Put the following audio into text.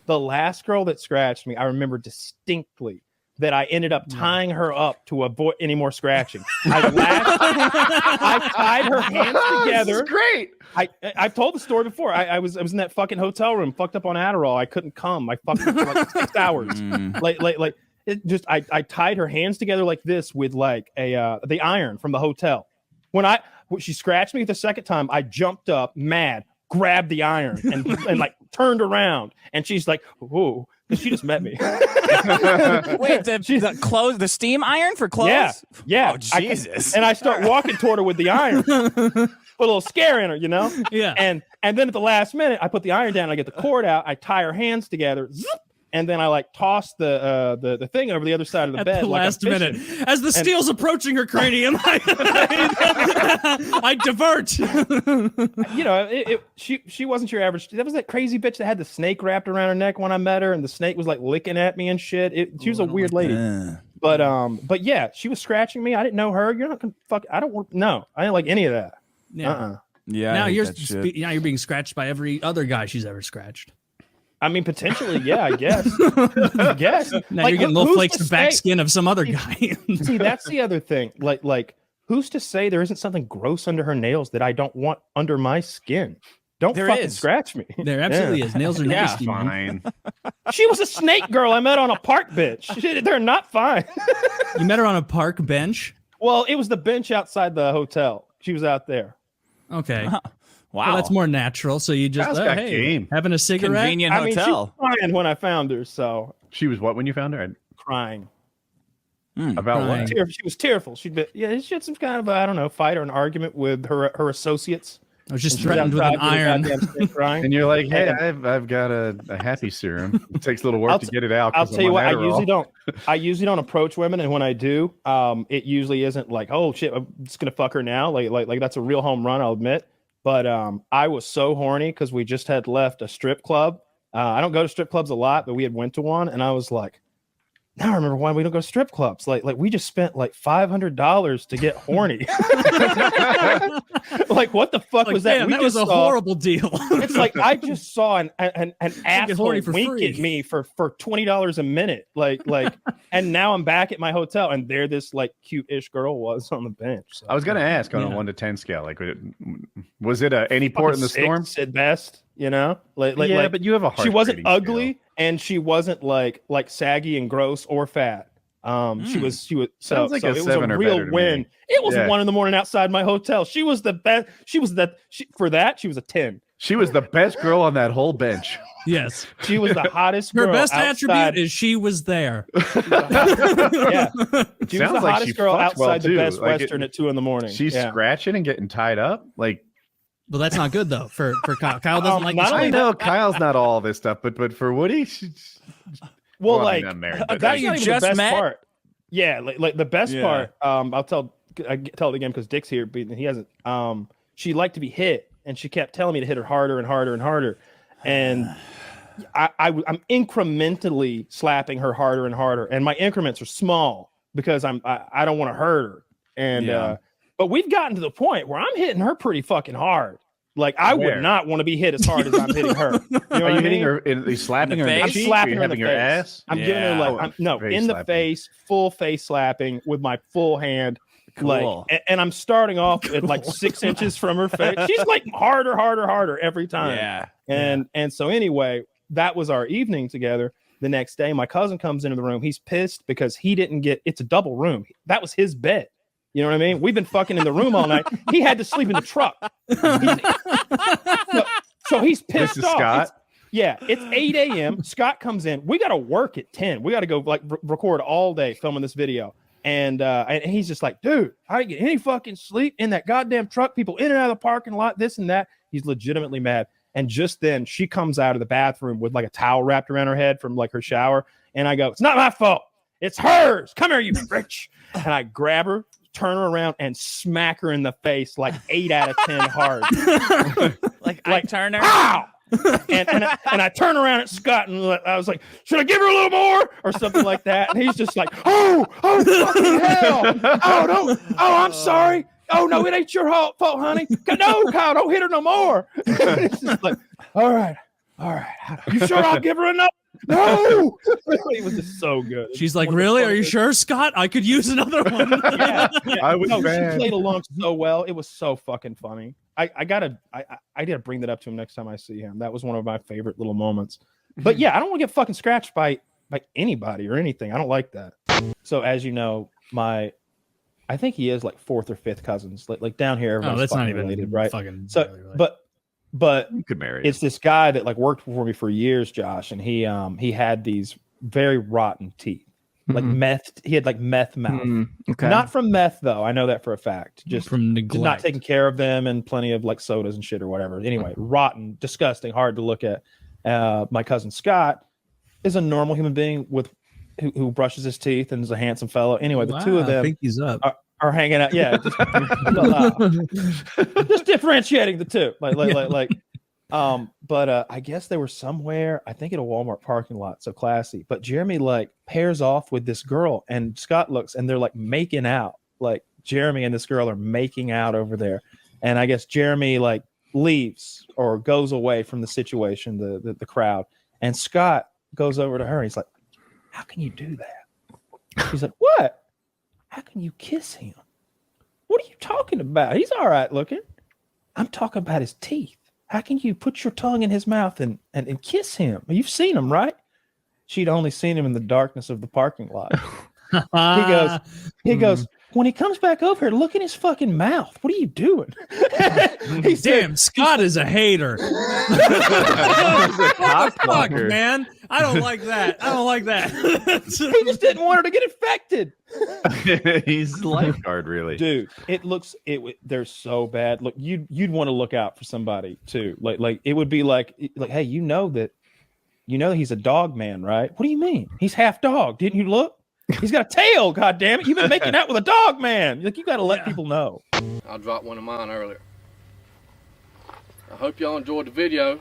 The last girl that scratched me, I remember distinctly that I ended up tying her up to avoid any more scratching. I tied her hands together. This is great. I've told the story before. I was in that fucking hotel room, fucked up on Adderall. I couldn't come. I fucked up for like 6 hours. I tied her hands together like this with like the iron from the hotel. When she scratched me the second time, I jumped up, mad, grabbed the iron, and like turned around, and she's like, "Whoa." Because she just met me. Wait, the steam iron for clothes? Yeah. Oh, Jesus. And I start walking toward her with the iron. Put a little scare in her, you know? Yeah. And then at the last minute, I put the iron down, I get the cord out, I tie her hands together, zip, and then I like toss the thing over the other side of the bed. At the last minute. As the steel's approaching her cranium, I divert. You know, she wasn't your average. That was that crazy bitch that had the snake wrapped around her neck when I met her, and the snake was like licking at me and shit. She was a weird lady. But yeah, she was scratching me. I didn't know her. You're not gonna fuck. I didn't like any of that. Yeah. Yeah. Now you're being scratched by every other guy she's ever scratched. I mean, potentially, yeah, I guess. I guess. Now you're getting little flakes of back skin of some other guy. See, that's the other thing. Like, who's to say there isn't something gross under her nails that I don't want under my skin? Don't fucking scratch me. There absolutely is. Nails are nasty. Fine. She was a snake girl I met on a park bench. They're not fine. You met her on a park bench? Well, it was the bench outside the hotel. She was out there. Okay. Wow. Well, that's more natural. So you just having a cigarette. Convenient hotel. She was crying when I found her. So She was what when you found her? crying. About what? She was tearful. She had some kind of a fight or an argument with her associates. I was just threatened with an iron. And you're like, hey, I've got a happy serum. It takes a little work to get it out. I'll tell you what, I usually don't approach women, and when I do, it usually isn't like, oh shit, I'm just gonna fuck her now. Like that's a real home run, I'll admit. But I was so horny because we just had left a strip club. I don't go to strip clubs a lot, but we had went to one, and I was like, now I remember why we don't go to strip clubs. Like we just spent like $500 to get horny. Like what the fuck was that? Damn, that was a horrible deal. It's like I just saw an asshole wink free. at me for $20 a minute. Like, and now I'm back at my hotel, and there this like cute-ish girl was on the bench. So. I was gonna ask on a 1 to 10 scale, like, was it any port in the storm? At best, you know. Like, but you have a heart. She wasn't ugly, and she wasn't like saggy and gross or fat. She was so like it was a real win. It was 1 a.m. outside my hotel. She was the best. She was she was a 10. She was the best girl on that whole bench. Yes, she was the hottest girl. Her best outside. attribute is she was there. Yeah, she was the hottest girl outside the Best Western at 2 a.m. She's scratching and getting tied up. Like, well, that's not good though. For Kyle, Kyle doesn't like. I know Kyle's not all this stuff, but for Woody, that's that you just the best met. Part. Yeah, like the best part. I tell it again because Dick's here, but he hasn't. She liked to be hit, and she kept telling me to hit her harder and harder and harder, and I'm incrementally slapping her harder and harder, and my increments are small because I don't want to hurt her, and but we've gotten to the point where I'm hitting her pretty fucking hard. Like I would not want to be hit as hard as I'm hitting her. You know Are you hitting her? Are you slapping her in the I'm cheek? slapping her in having the her face. ass? I'm giving her like in the face, full face slapping with my full hand. Cool. Like, and I'm starting off at like 6 inches from her face. She's like harder every time. Yeah. And so anyway, that was our evening together. The next day, my cousin comes into the room. He's pissed because he didn't get. It's a double room. That was his bed. You know what I mean? We've been fucking in the room all night. He had to sleep in the truck. So he's pissed off. Scott. It's 8 a.m. Scott comes in. We got to work at 10. We got to go like record all day filming this video. And he's just like, dude, I didn't get any fucking sleep in that goddamn truck. People in and out of the parking lot, this and that. He's legitimately mad. And just then she comes out of the bathroom with like a towel wrapped around her head from like her shower. And I go, it's not my fault. It's hers. Come here, you bitch. And I grab her, turn her around, and smack her in the face like 8 out of 10 hard. like I turn her. Ow! and I turn around at Scott and I was like, should I give her a little more or something like that? And he's just like, oh fucking hell! I'm sorry. Oh no, it ain't your fault, honey. No, Kyle, don't hit her no more. It's just like, all right, all right, you sure I'll give her enough? No, it was just so good. She's like, really? Are you sure, Scott? I could use another one. Yeah, I was no, bad. she played along so well. It was so fucking funny. I gotta bring that up to him next time I see him. That was one of my favorite little moments. But yeah, I don't want to get fucking scratched by anybody or anything. I don't like that. So as you know, I think he is like fourth or fifth cousins, like down here. Oh, that's not even related, right? Fucking So, really related. but You could marry. it's this guy that like worked for me for years, Josh, and he had these very rotten teeth, like meth. He had like meth mouth. Okay. Not from meth though. I know that for a fact. Just from neglect. not taking care of them and plenty of like sodas and shit or whatever. Anyway, rotten, disgusting, hard to look at. My cousin Scott is a normal human being who brushes his teeth and is a handsome fellow. Anyway, the two of them Pinky's up. are hanging out. Yeah, just differentiating the two. But I guess they were somewhere. I think at a Walmart parking lot. So classy. But Jeremy like pairs off with this girl, and Scott looks, and they're like making out. Like Jeremy and this girl are making out over there, and I guess Jeremy like leaves or goes away from the situation, the crowd, and Scott goes over to her. And he's like, "How can you do that?" She's like, "What? How can you kiss him? What are you talking about? He's all right looking. I'm talking about his teeth. How can you put your tongue in his mouth and kiss him? You've seen him, right?" She'd only seen him in the darkness of the parking lot. He goes, "When he comes back over here, look in his fucking mouth. What are you doing?" He said, Damn, Scott is a hater. Fuck, man. I don't like that. I don't like that. he just didn't want her to get infected. He's lifeguard, really. Dude, they're so bad. Look, you'd want to look out for somebody too. Like it would be like, hey, you know that he's a dog man, right? What do you mean? He's half dog. Didn't you look? He's got a tail. God damn it! You've been making out with a dog man. Like you got to let people know. I dropped one of mine earlier. I hope y'all enjoyed the video.